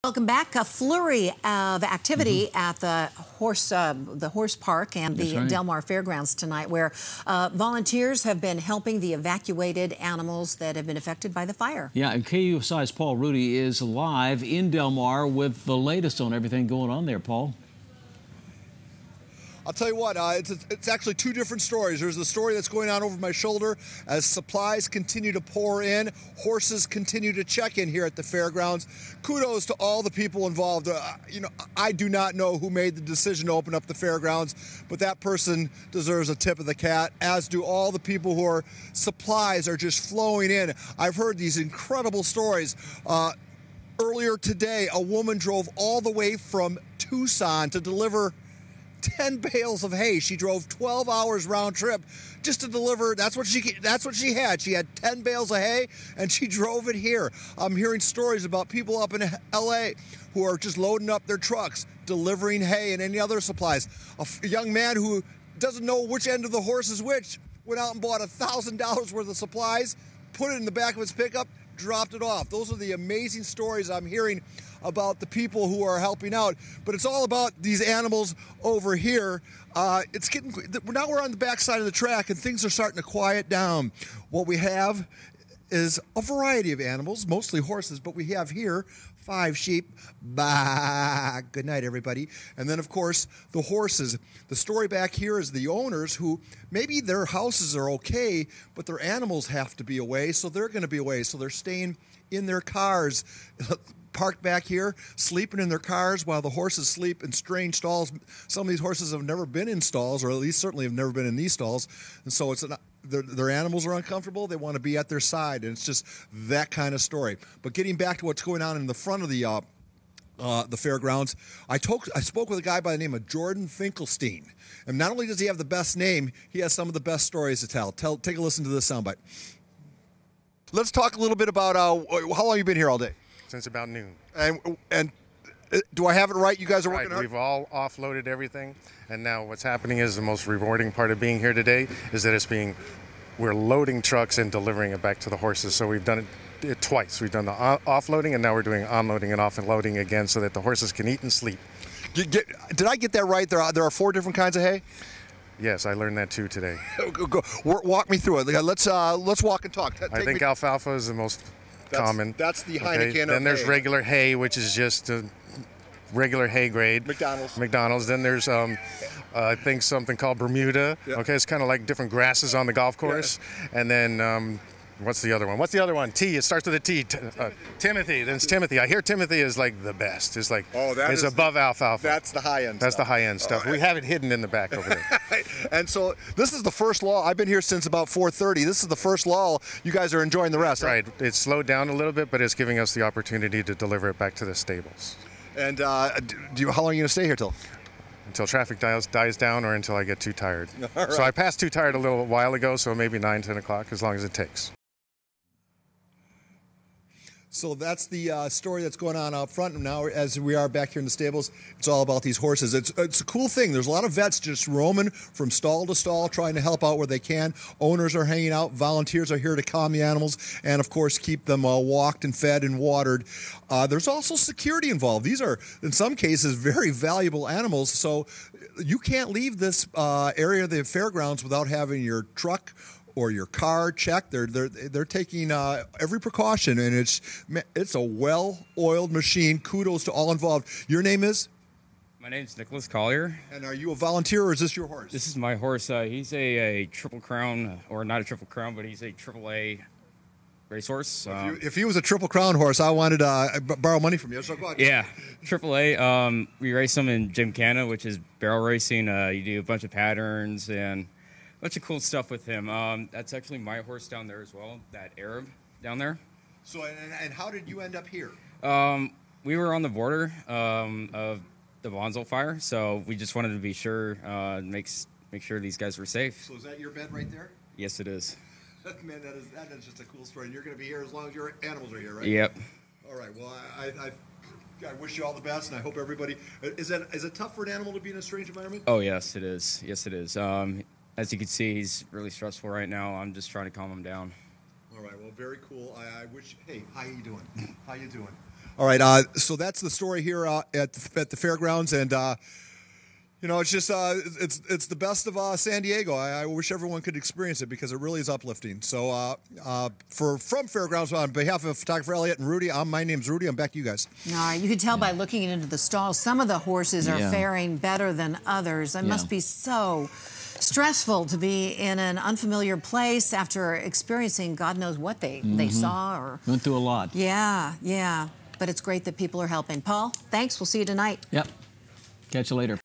Welcome back. A flurry of activity at the horse park and the Del Mar Fairgrounds tonight, where volunteers have been helping the evacuated animals that have been affected by the fire. Yeah, and KUSI's Paul Rudy is live in Del Mar with the latest on everything going on there. Paul. I'll tell you what, it's actually two different stories. There's the story that's going on over my shoulder as supplies continue to pour in, horses continue to check in here at the fairgrounds. Kudos to all the people involved. I do not know who made the decision to open up the fairgrounds, but that person deserves a tip of the cap, as do all the people who are supplies are just flowing in. I've heard these incredible stories. Earlier today, a woman drove all the way from Tucson to deliver 10 bales of hay. She drove 12 hours round trip just to deliver. That's what she had. She had 10 bales of hay and she drove it here. I'm hearing stories about people up in LA who are just loading up their trucks, delivering hay and any other supplies. A young man who doesn't know which end of the horse is which went out and bought $1,000 worth of supplies, put it in the back of his pickup, dropped it off. Those are the amazing stories I'm hearing about the people who are helping out. But it's all about these animals over here. Now we're on the backside of the track and things are starting to quiet down. What we have is a variety of animals, mostly horses, but we have here 5 sheep. Bah! Good night, everybody. And then, of course, the horses. The story back here is the owners who maybe their houses are okay, but their animals have to be away, so they're going to be away. So they're staying in their cars, parked back here, sleeping in their cars while the horses sleep in strange stalls. Some of these horses have never been in stalls, or at least certainly have never been in these stalls. And so their animals are uncomfortable. They want to be at their side, and it's just that kind of story. But getting back to what's going on in the front of the fairgrounds, I spoke with a guy by the name of Jordan Finkelstein. And not only does he have the best name, he has some of the best stories to tell. Take a listen to this soundbite. Let's talk a little bit about how long you've been here all day. Since about noon. And do I have it right? You guys are working hard? We've all offloaded everything, and now what's happening is the most rewarding part of being here today is that we're loading trucks and delivering it back to the horses. So we've done it twice. We've done the offloading, and now we're doing onloading and offloading again so that the horses can eat and sleep. Did I get that right? There are 4 different kinds of hay? Yes, I learned that too today. Walk me through it. Let's walk and talk. I think alfalfa is the most common. That's the Heineken. Okay. Then there's regular hay, which is just a regular hay grade. McDonald's. Then there's I think something called Bermuda. Yep. Okay, it's kind of like different grasses on the golf course. Yes. And then what's the other one? T. It starts with a T. Timothy. Then it's Timothy. I hear Timothy is like the best. It's like it's above alfalfa. That's the high end. That's the high end stuff. We have it hidden in the back over there. And so this is the first lull. I've been here since about 4:30. This is the first lull. You guys are enjoying the rest. Right. It's slowed down a little bit, but it's giving us the opportunity to deliver it back to the stables. And how long are you going to stay here till? Until traffic dies down or until I get too tired. Right. So I passed too tired a little while ago, so maybe 9, 10 o'clock, as long as it takes. So that's the story that's going on out front. And now, as we are back here in the stables, it's all about these horses. It's a cool thing. There's a lot of vets just roaming from stall to stall, trying to help out where they can. Owners are hanging out. Volunteers are here to calm the animals and, of course, keep them walked and fed and watered. There's also security involved. These are, in some cases, very valuable animals. So you can't leave this area of the fairgrounds without having your truck or your car checked. They're taking every precaution, and it's a well-oiled machine. Kudos to all involved. Your name is? My name's Nicholas Collier. And are you a volunteer, or is this your horse? This is my horse. He's a Triple Crown, or not a Triple Crown, but he's a AAA racehorse. If he was a Triple Crown horse, I wanted to borrow money from you. So go ahead. Yeah, AAA. We race them in Gymkhana, which is barrel racing. You do a bunch of patterns and bunch of cool stuff with him. That's actually my horse down there as well, that Arab down there. So, and how did you end up here? We were on the border of the Wildfire, so we just wanted to be sure, make sure these guys were safe. So is that your bed right there? Yes, it is. Man, that is just a cool story. And you're going to be here as long as your animals are here, right? Yep. All right. Well, I wish you all the best, and I hope everybody. Is it tough for an animal to be in a strange environment? Oh, yes, it is. Yes, it is. As you can see, he's really stressful right now. I'm just trying to calm him down. All right. Well, very cool. I wish. Hey, how you doing? How you doing? All right, so that's the story here at the fairgrounds, and you know, it's just it's the best of San Diego. I wish everyone could experience it because it really is uplifting. So from Fairgrounds, on behalf of photographer Elliot and Rudy, my name's Rudy. I'm back to you guys. All right, you can tell by looking into the stalls, some of the horses are faring better than others. It must be so stressful to be in an unfamiliar place after experiencing God knows what they saw or went through a lot. Yeah. But it's great that people are helping. Paul, thanks. We'll see you tonight. Yep. Catch you later.